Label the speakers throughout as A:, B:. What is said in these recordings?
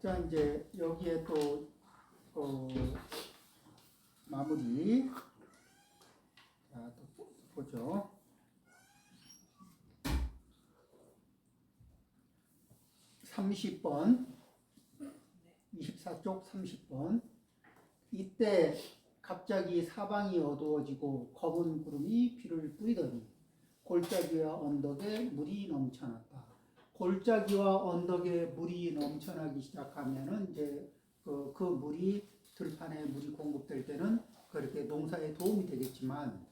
A: 자, 이제 여기에 또 마무리. 자, 또 보죠. 30번, 24쪽 30번. 이때 갑자기 사방이 어두워지고 검은 구름이 비를 뿌리더니 골짜기와 언덕에 물이 넘쳐났다. 골짜기와 언덕에 물이 넘쳐나기 시작하면은 이제 그 물이 들판에 물이 공급될 때는 그렇게 농사에 도움이 되겠지만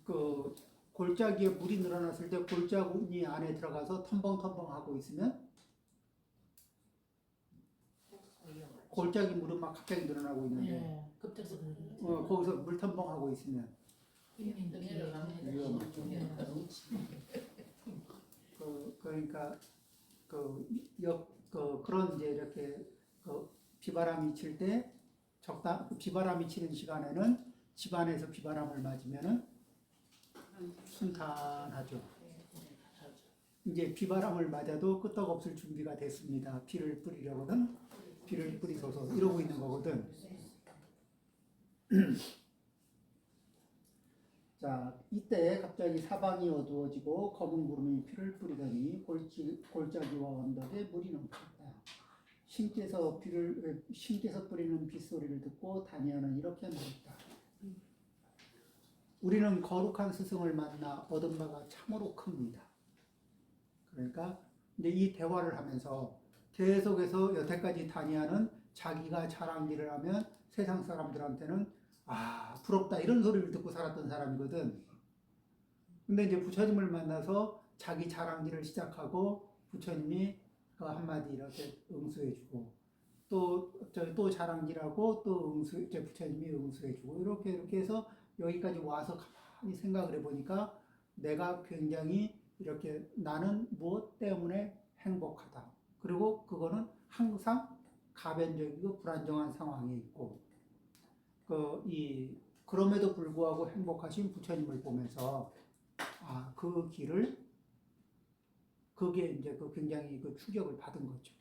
A: 그 골짜기에 물이 늘어났을 때 골짜기 안에 들어가서 텀벙텀벙하고 있으면 골짜기 물은 막 갑자기 늘어나고 있는데 거기서 물 텀벙하고 있으면 위험하죠. 그러니까 그런 이제 이렇게 비바람이 칠 때 비바람이 치는 시간에는 집안에서 비바람을 맞으면은 순탄하죠. 이제 비바람을 맞아도 끄떡없을 준비가 됐습니다. 비를 뿌리려거든. 비를 뿌리소서 이러고 있는 거거든. 자, 이때 갑자기 사방이 어두워지고 검은 구름이 피를 뿌리더니 골짜기와 언덕에 물이 넘쳤다. 신께서 뿌리는 빗소리를 듣고 다니엘은 이렇게 말했다. 우리는 거룩한 스승을 만나 얻은 바가 참으로 큽니다. 그러니까 이제 이 대화를 하면서 계속해서 여태까지 다니엘은 자기가 자랑질을 하면 세상 사람들한테는 부럽다 이런 소리를 듣고 살았던 사람이거든. 근데 이제 부처님을 만나서 자기 자랑질을 시작하고 부처님이 그 한마디 이렇게 응수해주고 또 자랑질하고 또 이제 부처님이 응수해주고 이렇게 해서 여기까지 와서 가만히 생각을 해보니까 내가 굉장히 이렇게 나는 무엇 때문에 행복하다. 그리고 그거는 항상 가변적이고 불안정한 상황에 있고 그럼에도 불구하고 행복하신 부처님을 보면서 그 길을 그게 이제 굉장히 충격을 받은 거죠.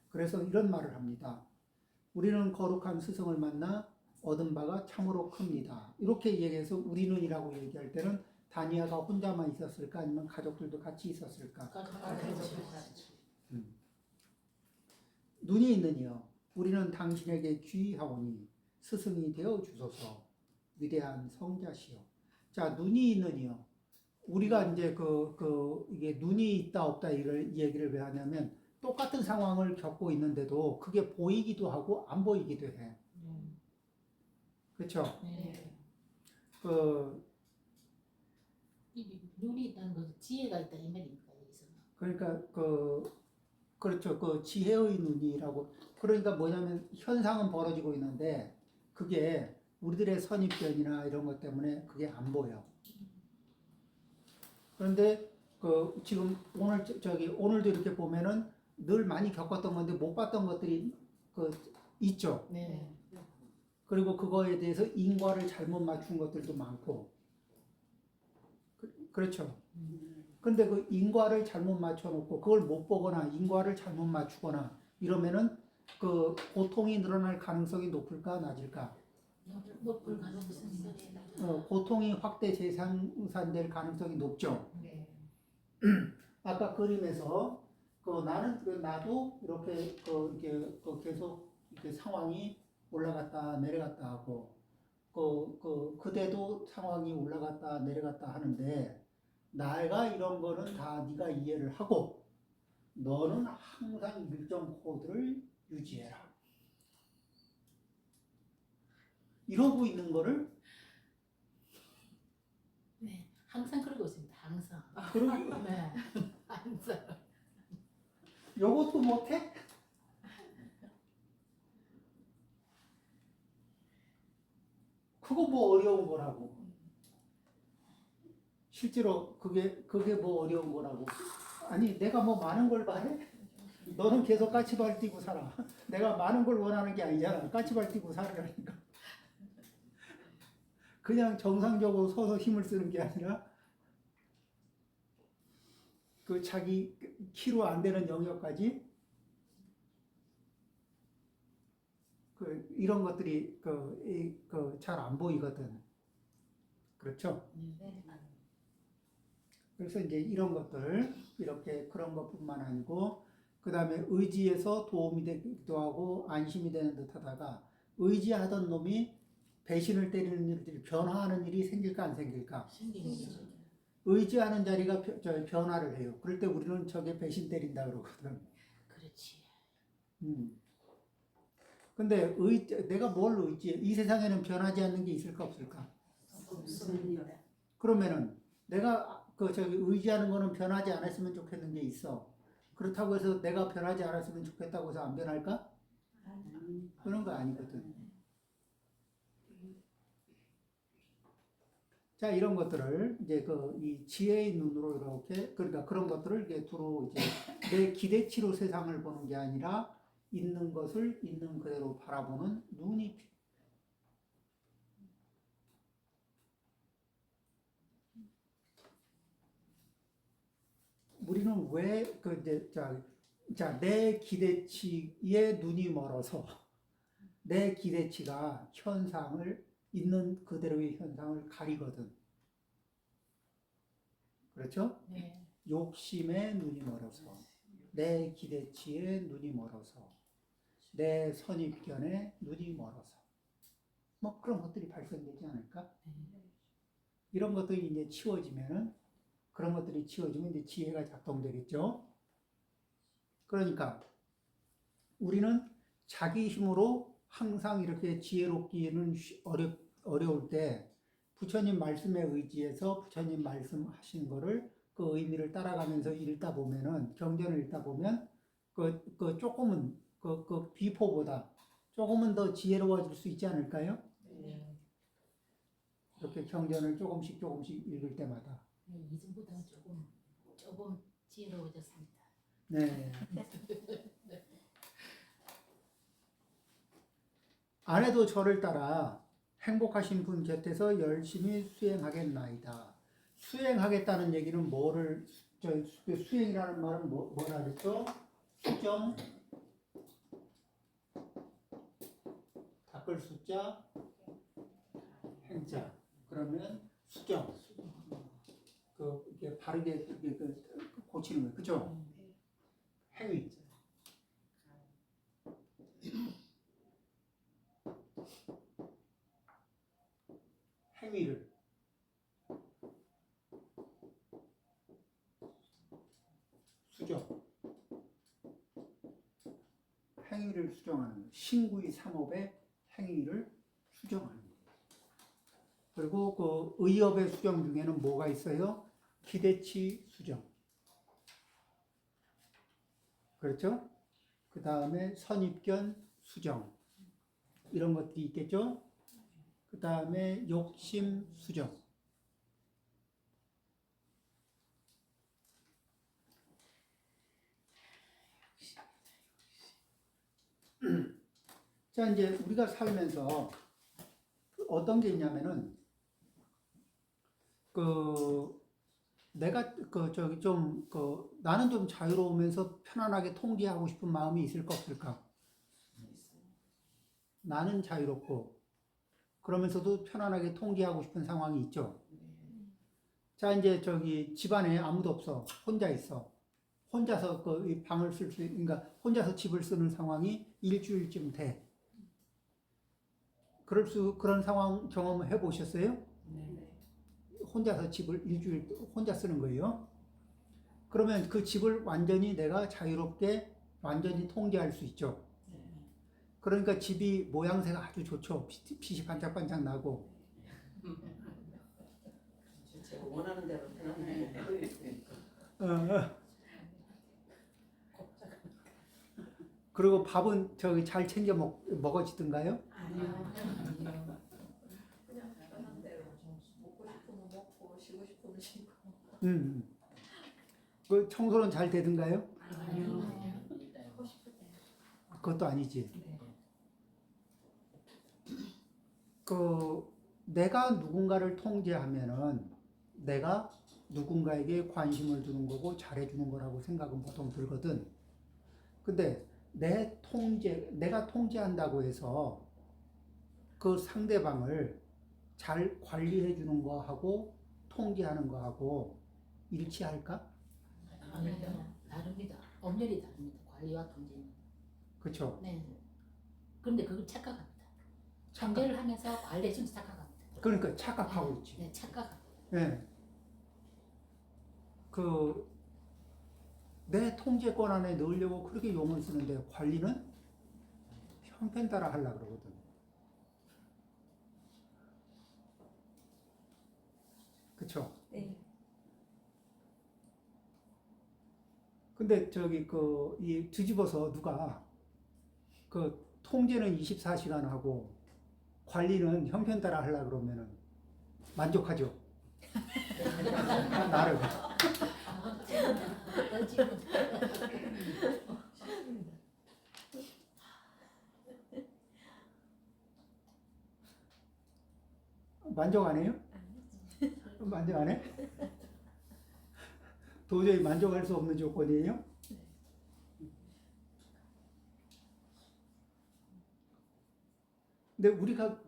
A: 그래서 이런 말을 합니다. 우리는 거룩한 스승을 만나 얻은 바가 참으로 큽니다. 이렇게 얘기해서 우리는이라고 얘기할 때는 다니엘가 혼자만 있었을까 아니면 가족들도 같이 있었을까? 눈이 있느니요. 우리는 당신에게 귀하오니 스승이 되어 주소서. 위대한 성자시요. 자, 눈이 있느니요. 우리가 이제 이게 눈이 있다 없다 이걸 얘기를 왜 하냐면 똑같은 상황을 겪고 있는데도 그게 보이기도 하고 안 보이기도 해. 그렇죠?
B: 네.
C: 눈이 있다는 것은 지혜가 있다 이 말입니까 여기서?
A: 그러니까 그렇죠. 지혜의 눈이라고. 그러니까 뭐냐면 현상은 벌어지고 있는데 그게 우리들의 선입견이나 이런 것 때문에 그게 안 보여. 그런데 지금 오늘도 이렇게 보면은 늘 많이 겪었던 건데 못 봤던 것들이 있죠.
C: 네.
A: 그리고 그거에 대해서 인과를 잘못 맞춘 것들도 많고. 그렇죠. 근데 그 인과를 잘못 맞춰놓고 그걸 못 보거나 인과를 잘못 맞추거나 이러면은 그 고통이 늘어날 가능성이 높을까 낮을까?
C: 높을 가능성이
A: 고통이 확대 재생산될 가능성이 높죠.
B: 네.
A: 아까 그림에서 나도 이렇게 계속 이렇게 상황이 올라갔다 내려갔다 하고 그대도 상황이 올라갔다 내려갔다 하는데 내가 이런 거는 다 네가 이해를 하고 너는 항상 일정 코드를 유지해라. 이러고 있는 거를
C: 네, 항상 그러고 있습니다. 항상.
A: 그러고
C: 네, 항상.
A: 요것도 못해? 그거 뭐 어려운 거라고. 실제로 그게 뭐 어려운 거라고. 아니 내가 뭐 많은 걸 바래? 너는 계속 까치발 뛰고 살아. 내가 많은 걸 원하는 게 아니잖아. 까치발 뛰고 살으라니까. 그냥 정상적으로 서서 힘을 쓰는 게 아니라 자기 키로 안 되는 영역까지 이런 것들이 잘 안 보이거든. 그렇죠?
C: 네.
A: 그래서 이제 이런 것들 이렇게 그런 것뿐만 아니고 그 다음에 의지에서 도움이 되기도 하고 안심이 되는 듯하다가 의지하던 놈이 배신을 때리는 일들이 변화하는 일이 생길까 안 생길까?
C: 생기는
A: 의지하는 자리가 변화를 해요. 그럴 때 우리는 저게 배신 때린다 그러거든.
C: 그렇지.
A: 근데 내가 뭘 의지해? 이 세상에는 변하지 않는 게 있을까 없을까?
C: 없습니다.
A: 그러면은 내가 의지하는 거는 변하지 않았으면 좋겠는 게 있어. 그렇다고 해서 내가 변하지 않았으면 좋겠다고 해서 안 변할까? 그런 거 아니거든. 자, 이런 것들을 이제 이 지혜의 눈으로 이렇게 그러니까 그런 것들을 이제 두루 이제 내 기대치로 세상을 보는 게 아니라 있는 것을 있는 그대로 바라보는 눈이 필요해. 우리는 왜 내 기대치에 눈이 멀어서 내 기대치가 현상을 있는 그대로의 현상을 가리거든. 그렇죠?
C: 네.
A: 욕심에 눈이 멀어서 내 기대치에 눈이 멀어서 내 선입견에 눈이 멀어서 뭐 그런 것들이 발생되지 않을까? 이런 것들이 이제 치워지면은 그런 것들이 치워지면 이제 지혜가 작동되겠죠. 그러니까 우리는 자기 힘으로 항상 이렇게 지혜롭기는 어려울 때 부처님 말씀에 의지해서 부처님 말씀하신 거를 그 의미를 따라가면서 읽다 보면은 경전을 읽다 보면 조금은 비포보다 조금은 더 지혜로워질 수 있지 않을까요?
C: 네.
A: 이렇게 경전을 조금씩 읽을 때마다.
C: 네, 이전보다는 조금 지혜로워졌습니다.
A: 네. 아내도 저를 따라 행복하신 분 곁에서 열심히 수행하겠나이다. 수행하겠다는 얘기는 수행이라는 말은 뭐라 그랬죠? 수정, 닦을 숫자, 행자. 그러면 수정. 이게 바르게 고치는 거예요. 그죠? 행위. 행위를. 수정. 행위를 수정하는 거예요. 신구의 삼업의 행위를 수정하는 거예요. 그리고 그 의업의 수정 중에는 뭐가 있어요? 기대치 수정. 그렇죠? 그 다음에 선입견 수정. 이런 것들이 있겠죠? 그 다음에 욕심 수정. 자, 이제 우리가 살면서 어떤 게 있냐면은, 내가 나는 좀 자유로우면서 편안하게 통제하고 싶은 마음이 있을까 없을까? 나는 자유롭고 그러면서도 편안하게 통제하고 싶은 상황이 있죠. 자, 이제 집안에 아무도 없어. 혼자 있어. 혼자서 이 방을 그러니까 혼자서 집을 쓰는 상황이 일주일쯤 돼. 그런 상황 경험해 보셨어요?
C: 네.
A: 혼자서 집을 일주일 혼자 쓰는 거예요. 그러면 그 집을 완전히 내가 자유롭게 완전히 통제할 수 있죠. 그러니까 집이 모양새가 아주 좋죠. 빛이 반짝반짝 나고.
B: 제가 원하는 대로 해놨네.
A: 그리고 밥은 잘 챙겨 먹어지던가요?
C: 아니요.
B: 그냥 편한 대로 먹고 싶으면 먹고 쉬고 싶으면 쉬고.
A: 그 청소는 잘 되던가요?
C: 아니요.
B: 하고 싶을 때.
A: 그것도 아니지.
C: 네.
A: 내가 누군가를 통제하면은 내가 누군가에게 관심을 주는 거고 잘해주는 거라고 생각은 보통 들거든. 근데 내가 통제한다고 해서 그 상대방을 잘 관리해 주는 거하고 통제하는 거하고 일치할까?
C: 아닙니다. 다릅니다. 엄연히 다릅니다. 관리와 통제는.
A: 그렇죠?
C: 네. 그런데 그걸 착각합니다. 통제를 하면서 관리해주면 착각합니다.
A: 그러니까 착각하고 있지.
C: 네, 착각합니다.
A: 예. 내 통제권 안에 넣으려고 그렇게 용을 쓰는데 관리는 형편 따라 하려고 그러거든. 그쵸?
B: 네.
A: 근데 이 뒤집어서 누가 통제는 24시간 하고 관리는 형편 따라 하려고 그러면은 만족하죠? 나를. 만족 안 해요? 만족 안 해? 도저히 만족할 수 없는 조건이에요? 근데 우리가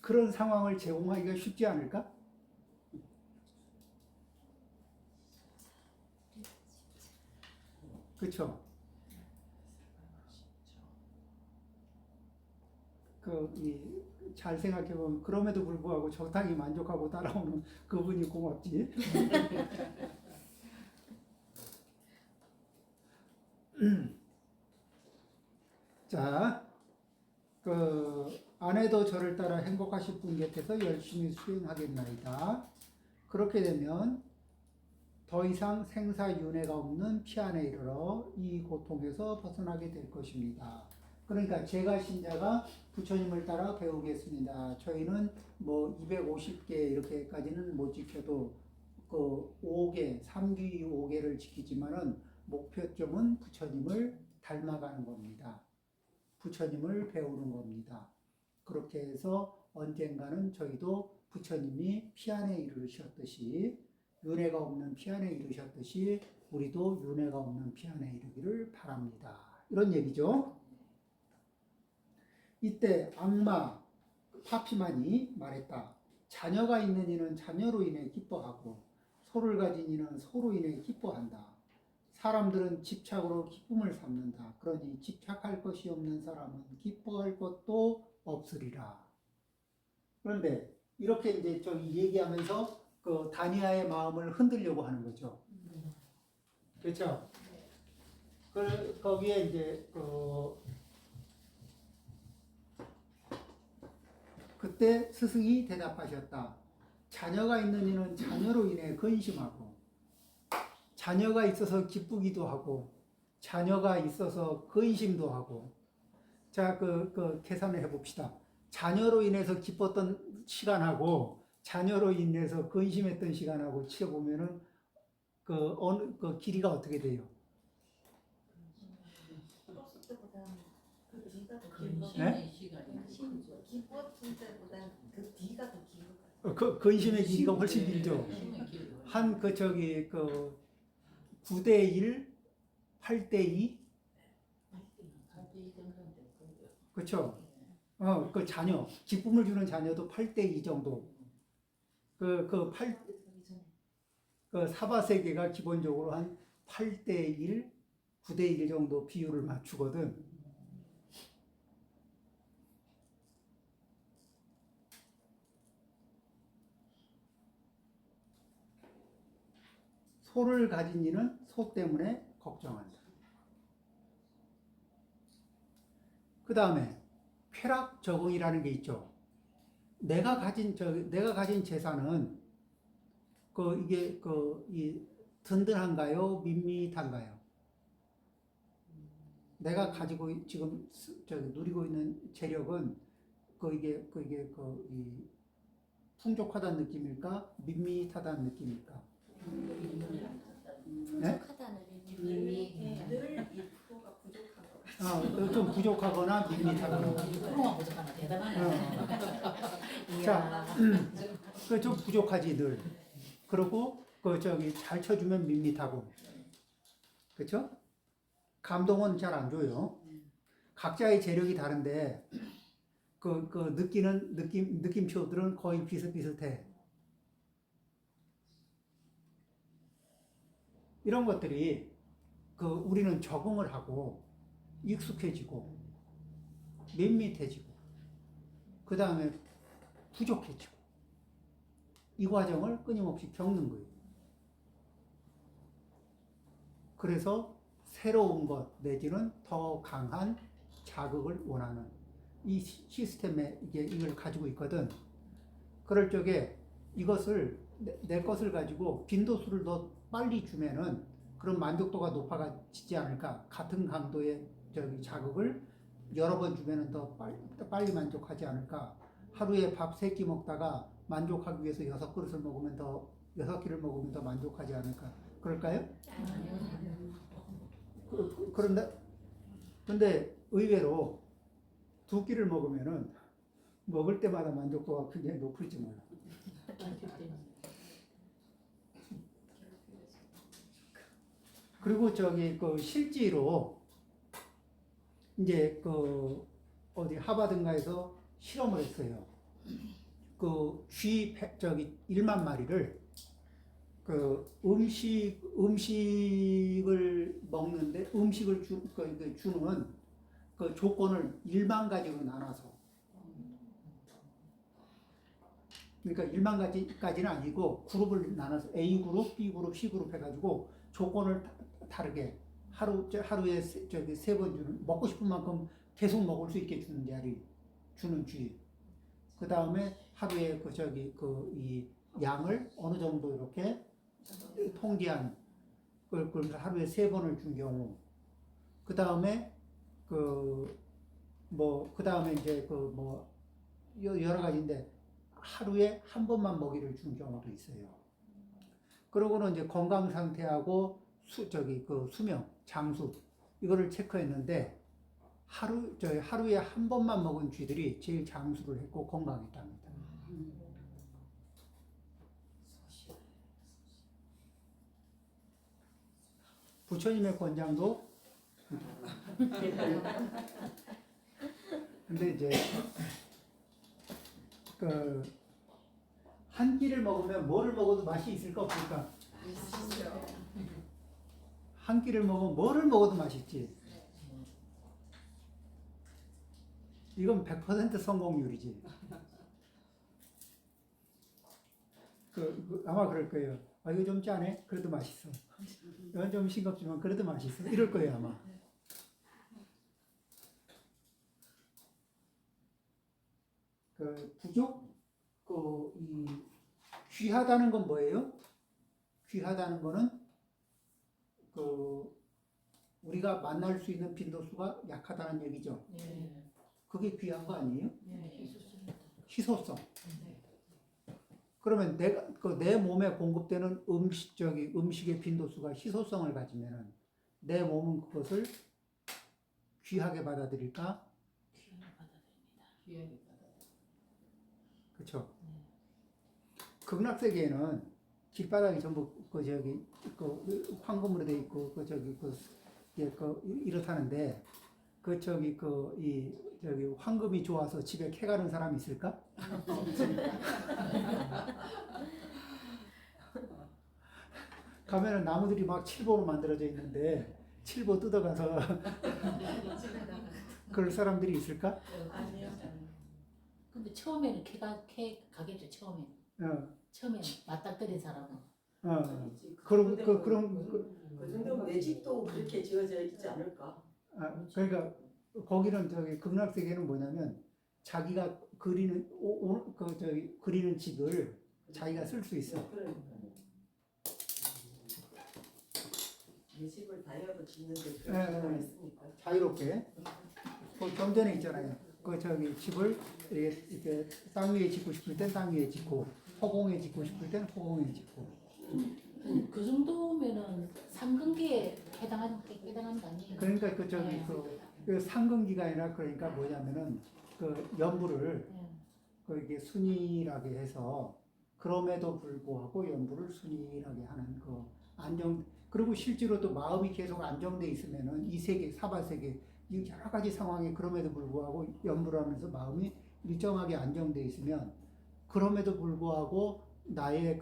A: 그런 상황을 제공하기가 쉽지 않을까? 그렇죠? 잘 생각해보면 그럼에도 불구하고 적당히 만족하고 따라오는 그분이 고맙지. 자, 아내도 저를 따라 행복하실 분 곁에서 열심히 수행하겠나이다. 그렇게 되면 더 이상 생사윤회가 없는 피안에 이르러 이 고통에서 벗어나게 될 것입니다. 그러니까 제가 신자가 부처님을 따라 배우겠습니다. 저희는 뭐 250개 이렇게까지는 못 지켜도 5개, 3귀 5개를 지키지만은 목표점은 부처님을 닮아가는 겁니다. 부처님을 배우는 겁니다. 그렇게 해서 언젠가는 저희도 부처님이 피안에 이르셨듯이 윤회가 없는 피안에 이르셨듯이 우리도 윤회가 없는 피안에 이르기를 바랍니다. 이런 얘기죠. 이때 악마 파피만이 말했다. 자녀가 있는 이는 자녀로 인해 기뻐하고 소를 가진 이는 소로 인해 기뻐한다. 사람들은 집착으로 기쁨을 삼는다. 그러니 집착할 것이 없는 사람은 기뻐할 것도 없으리라. 그런데 이렇게 이제 얘기하면서 다니아의 마음을 흔들려고 하는 거죠. 그렇죠? 거기에 이제 그때 스승이 대답하셨다. 자녀가 있는 이는 자녀로 인해 근심하고 자녀가 있어서 기쁘기도 하고 자녀가 있어서 근심도 하고 자, 계산을 해봅시다. 자녀로 인해서 기뻤던 시간하고 자녀로 인해서 근심했던 시간하고 치러보면은 길이가 어떻게 돼요?
B: 기뻤을 때보다 그 뒤가 더 긴 거.
A: 네?
B: 기뻤을 때보다 그 뒤가 더 긴 것 같아요.
A: 근심의 길이가 훨씬 길죠. 한 9대 1, 8대 2, 그렇죠? 자녀, 기쁨을 주는 자녀도 8대 2 정도. 사바세계가 기본적으로 한 8대 1, 9대 1 정도 비율을 맞추거든. 소를 가진 이는 소 때문에 걱정한다. 그 다음에 쾌락 적응이라는 게 있죠. 내가 가진 재산은 이게 이 든든한가요? 밋밋한가요? 내가 가지고 지금 누리고 있는 재력은 이게 이 풍족하다는 느낌일까? 밋밋하다는 느낌일까? 네?
B: 늘 2%가 부족한 것 같아요.
A: 좀 부족하거나 밋밋하거나.
C: 프로가 부족하나 대단하네.
A: 자, 좀 부족하지 늘. 그리고 잘 쳐주면 밋밋하고, 그렇죠? 감동은 잘 안 줘요. 각자의 재력이 다른데 그 느끼는 느낌표들은 거의 비슷비슷해. 이런 것들이 우리는 적응을 하고 익숙해지고 밋밋해지고 그 다음에 부족해지고 이 과정을 끊임없이 겪는 거예요. 그래서 새로운 것 내지는 더 강한 자극을 원하는 이 시스템에 이걸 가지고 있거든. 그럴 적에 이것을 내 것을 가지고 빈도수를 더 빨리 주면은 그런 만족도가 높아지지 않을까. 같은 강도의 자극을 여러 번 주면은 더 빨리 만족하지 않을까. 하루에 밥 3끼 먹다가 만족하기 위해서 6그릇을 먹으면 6끼를 먹으면 더 만족하지 않을까. 그럴까요? 근데 의외로 2끼를 먹으면은 먹을 때마다 만족도가 굉장히 높을지 몰라. 그리고 실제로 이제 어디 하버드인가에서 실험을 했어요. 쥐 1만 마리를 음식을 먹는데 음식을 주는 조건을 1만 가지로 나눠서, 그러니까 1만 가지까지는 아니고 그룹을 나눠서 A 그룹, B 그룹, C 그룹 해가지고 조건을 다르게 하루에 3번 주는, 먹고 싶은 만큼 계속 먹을 수 있게 주는 쥐. 그 다음에 하루에 이 양을 어느 정도 이렇게 통제한 그러면서 하루에 3번을 준 경우. 그 다음에 그 다음에 이제 여러 가지인데 하루에 1번만 먹이를 준 경우도 있어요. 그러고는 이제 건강 상태하고 수명, 장수 이거를 체크했는데 하루에 1번만 먹은 쥐들이 제일 장수를 했고 건강했답니다. 부처님의 권장도 근데 이제 한 끼를 먹으면 뭐를 먹어도 맛이 있을까 없을까? 한 끼를 먹으면 뭐를 먹어도 맛있지. 이건 100% 성공률이지. 아마 그럴 거예요. 이거 좀 짜네? 그래도 맛있어. 이건 좀 싱겁지만 그래도 맛있어. 이럴 거예요, 아마. 부족? 이 귀하다는 건 뭐예요? 귀하다는 거는 우리가 만날 수 있는 빈도수가 약하다는 얘기죠. 그게 귀한 거 아니에요? 희소성. 그러면 내 몸에 공급되는 음식의 빈도수가 희소성을 가지면은 내 몸은 그것을 귀하게 받아들일까?
C: 귀하게 받아들입니다.
A: 그렇죠. 극락세계에는 길바닥이 전부 황금으로 돼 있고 이렇다는데 황금이 좋아서 집에 캐가는 사람이 있을까? 가면은 나무들이 막 칠보로 만들어져 있는데 칠보 뜯어가서 그럴 사람들이 있을까?
B: 아니요.
C: 근데 처음에는 가겠죠. 처음에는 맞닥뜨린 사람은.
A: 그럼
D: 그 정도면 내 집도 그렇게 지어져 있지 않을까?
A: 그러니까 거기는 극락세계는 뭐냐면 자기가 그리는 그리는 집을 자기가 쓸 수 있어.
D: 내 집을 다이어로 짓는데 그런 수가 있으니까.
A: 자유롭게. 좀 전에 있잖아요. 집을 이렇게 땅 위에 짓고 싶을 땐 땅 위에 짓고, 허공에 짓고 싶을 땐 허공에 짓고.
C: 그 정도면은 상근기에 해당하는 거 아니에요?
A: 그러니까 그 상근기가 아니라 그러니까 뭐냐면은 연부를 이게 순일하게 해서 그럼에도 불구하고 연부를 순일하게 하는 안정. 그리고 실제로 또 마음이 계속 안정돼 있으면은 이 세계, 사바세계 이 여러 가지 상황이 그럼에도 불구하고 연구를 하면서 마음이 일정하게 안정돼 있으면 그럼에도 불구하고 나의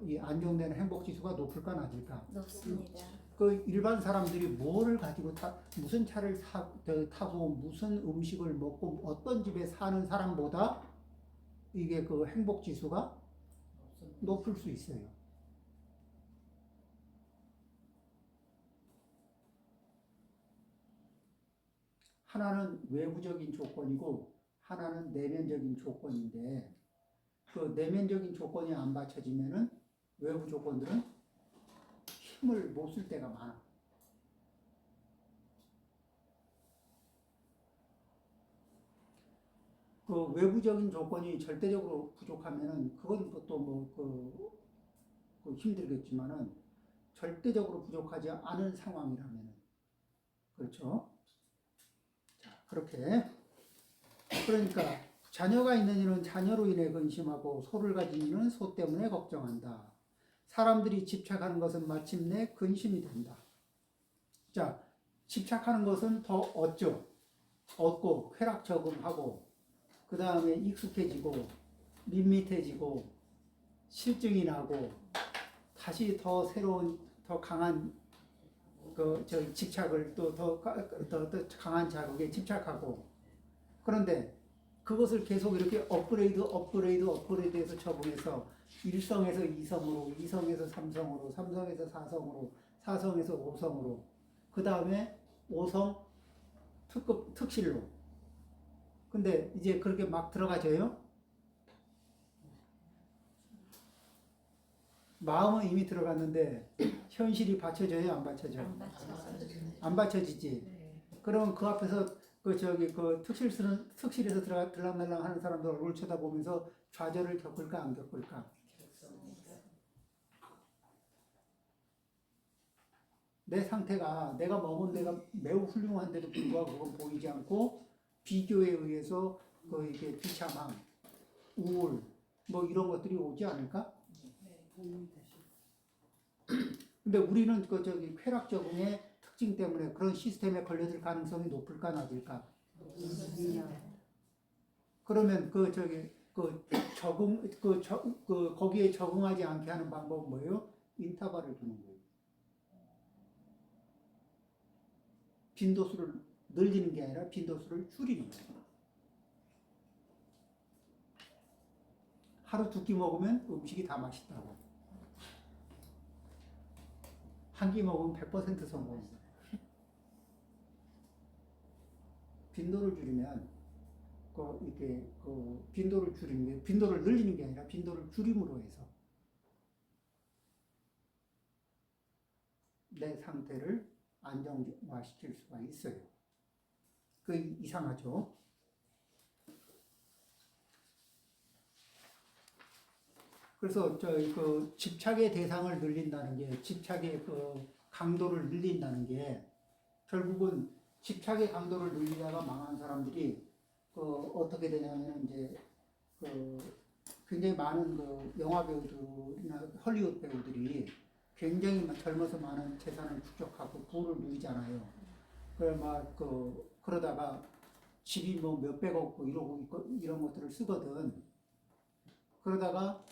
A: 이 안정되는 행복 지수가 높을까 낮을까?
C: 높습니다.
A: 그 일반 사람들이 뭐를 가지고 무슨 차를 타고 무슨 음식을 먹고 어떤 집에 사는 사람보다 이게 그 행복 지수가 높을 수 있어요. 하나는 외부적인 조건이고 하나는 내면적인 조건인데 그 내면적인 조건이 안 받쳐지면은 외부 조건들은 힘을 못 쓸 때가 많아. 그 외부적인 조건이 절대적으로 부족하면은 그건 또 힘들겠지만은 절대적으로 부족하지 않은 상황이라면은 그렇죠. 자, 그렇게 그러니까 자녀가 있는 이는 자녀로 인해 근심하고 소를 가진 이는 소 때문에 걱정한다. 사람들이 집착하는 것은 마침내 근심이 된다. 자, 집착하는 것은 더 얻고 쾌락 적응하고 그 다음에 익숙해지고 밋밋해지고 실증이 나고 다시 더 새로운 더 강한 집착을 또 더 강한 자극에 집착하고 그런데 그것을 계속 이렇게 업그레이드해서 적응해서 1성에서 2성으로 2성에서 3성으로 3성에서 4성으로 4성에서 5성으로 그 다음에 5성 특실로 근데 이제 그렇게 막 들어가져요? 마음은 이미 들어갔는데 현실이 받쳐져요? 안 받쳐져요?
C: 안 받쳐져요.
A: 안 받쳐지지? 그러면 그 앞에서 특실에서 들락날락 하는 사람들 얼굴 쳐다보면서 좌절을 겪을까 안 겪을까? 내 상태가 내가 먹은 데가 매우 훌륭한데도 불구하고 그건 보이지 않고 비교에 의해서 이게 비참함, 우울 뭐 이런 것들이 오지 않을까? 근데 우리는 쾌락 적응의 특징 때문에 그런 시스템에 걸려들 가능성이 높을까 낮을까? 그러면 거기에 적응하지 않게 하는 방법은 뭐예요? 인터벌을 두는 거예요. 빈도수를 늘리는 게 아니라 빈도수를 줄이는 거예요. 하루 2끼 먹으면 음식이 다 맛있다고. 한 끼 먹으면 100% 성공입니다. 빈도를 줄이면 빈도를 줄이는 게 빈도를 늘리는 게 아니라 빈도를 줄임으로 해서 내 상태를 안정화시킬 수가 있어요. 그 이상하죠? 그래서 집착의 대상을 늘린다는 게 집착의 강도를 늘린다는 게 결국은 집착의 강도를 늘리다가 망한 사람들이 어떻게 되냐면 이제 굉장히 많은 영화 배우들이나 헐리우드 배우들이 굉장히 젊어서 많은 재산을 축적하고 부를 누리잖아요. 그러다가 집이 뭐 몇백억 이런 것들을 쓰거든. 그러다가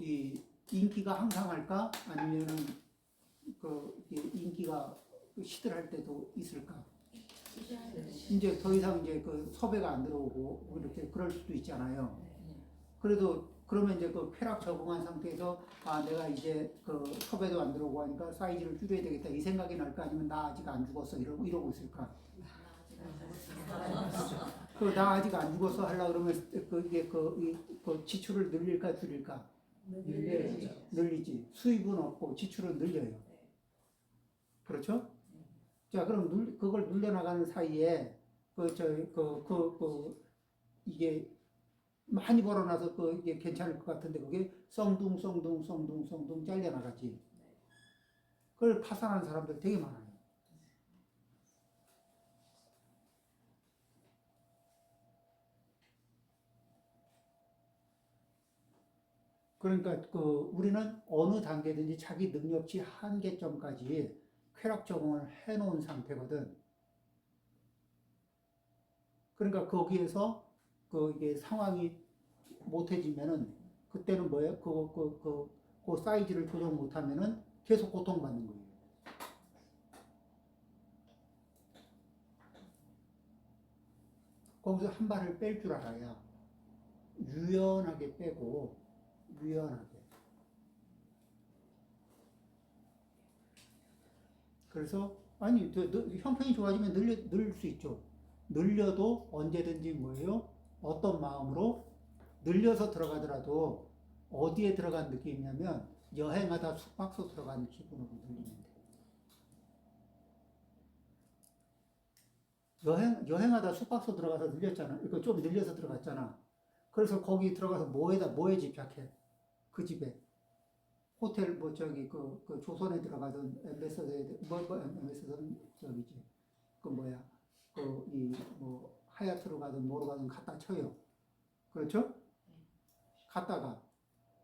A: 이 인기가 항상할까 아니면은 인기가 시들할 때도 있을까? 이제 더 이상 섭외가 안 들어오고 이렇게 그럴 수도 있잖아요. 그래도 그러면 이제 쾌락 적응한 상태에서 내가 이제 섭외도 안 들어오고 하니까 사이즈를 줄여야 되겠다 이 생각이 날까 아니면 나 아직 안 죽었어 이러고 있을까? 나 아직 안 죽었어 하려 그러면 지출을 늘릴까 줄일까? 늘리지. 수입은 없고 지출은 늘려요. 그렇죠? 자, 그럼 그걸 늘려나가는 사이에 이게 많이 벌어놔서 이게 괜찮을 것 같은데 그게 썽둥 잘려나가지. 그걸 파산하는 사람들 되게 많아요. 그러니까 우리는 어느 단계든지 자기 능력치 한계점까지 쾌락 적응을 해놓은 상태거든. 그러니까 거기에서 이게 상황이 못해지면은 그때는 뭐예요? 그 사이즈를 조정 못하면은 계속 고통받는 거예요. 거기서 한 발을 뺄 줄 알아야 유연하게 빼고 유연하게. 그래서 아니 형편이 좋아지면 늘릴 수 있죠. 늘려도 언제든지 뭐예요? 어떤 마음으로 늘려서 들어가더라도 어디에 들어간 느낌이냐면 여행하다 숙박소 들어간 기분으로 늘리면 돼. 여행하다 숙박소 들어가서 늘렸잖아. 이거 좀 늘려서 들어갔잖아. 그래서 거기 들어가서 뭐에 집착해? 그 집에. 호텔 그 조선에 들어가던 엠베서더에 엠베서더는 저기지. 그 뭐야? 하얏트로 가든 뭐로 가든 갖다 쳐요. 그렇죠? 갔다가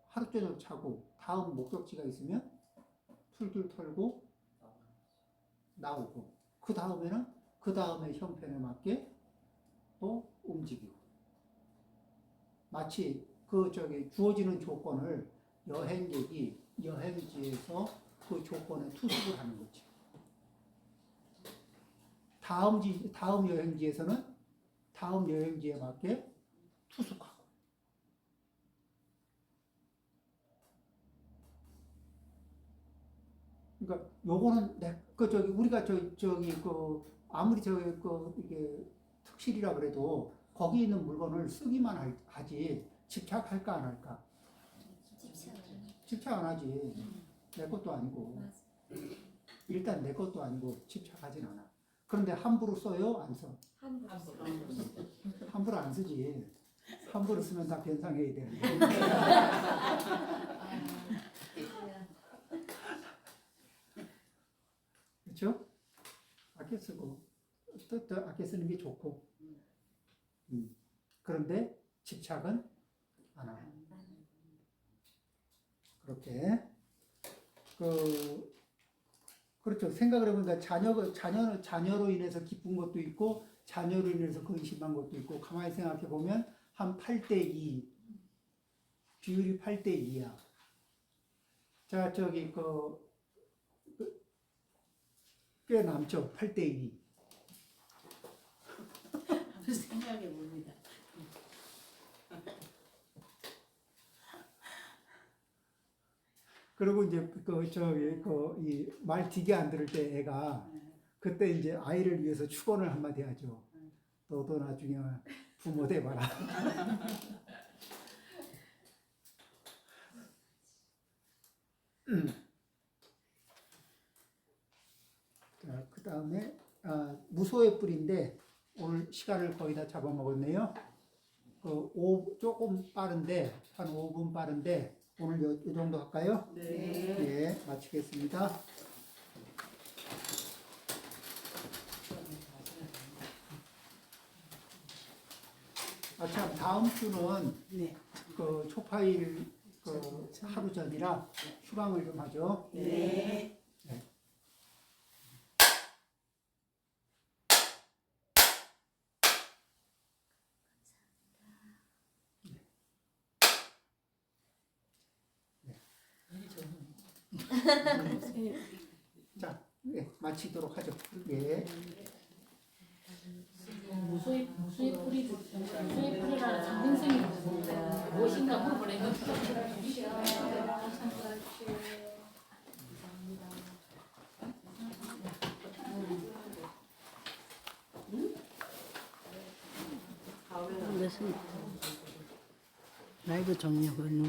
A: 하루 종일 차고 다음 목적지가 있으면 풀줄 털고 나오고 그 다음에 형편에 맞게 또 움직이고 마치 주어지는 조건을 여행객이 여행지에서 그 조건에 투숙을 하는 거지. 다음 여행지에서는 다음 여행지에 맞게 투숙하고. 그러니까 요거는 우리가 아무리 이게 특실이라 그래도 거기 있는 물건을 쓰기만 하지 집착할까 안 할까? 집착 안 하지. 내 것도 아니고. 일단 내 것도 아니고 집착하진 않아. 그런데 함부로 써요? 안 써? 함부로 안 쓰지. 함부로 쓰면 다 변상해야 되는데. 그렇죠? 아껴 쓰고 또 아껴 쓰는 게 좋고. 그런데 집착은 안 하고. 그렇게 그렇죠. 생각을 해보니까 자녀로 인해서 기쁜 것도 있고 자녀로 인해서 근심한 것도 있고 가만히 생각해 보면 한 8대2 비율이 8대2야. 자 꽤 남죠. 8대2.
C: 생각해 봅니다.
A: 그리고 이제 이 말 되게 안 들을 때 애가 그때 이제 아이를 위해서 축원을 한마디 하죠. 너도 나중에 부모 돼봐라. 자, 그 다음에 무소의 뿔인데 오늘 시간을 거의 다 잡아먹었네요. 조금 빠른데 한 5분 빠른데 오늘 이 정도 할까요?
D: 네.
A: 예, 마치겠습니다. 참 다음 주는
D: 네.
A: 초파일 하루 전이라 휴강을 좀 하죠.
D: 네.
A: 자, 마치도록 하죠. 예.
C: 무소의 뿌리라는 상징성이 무엇인가 물어보려면
E: 라이브 종료는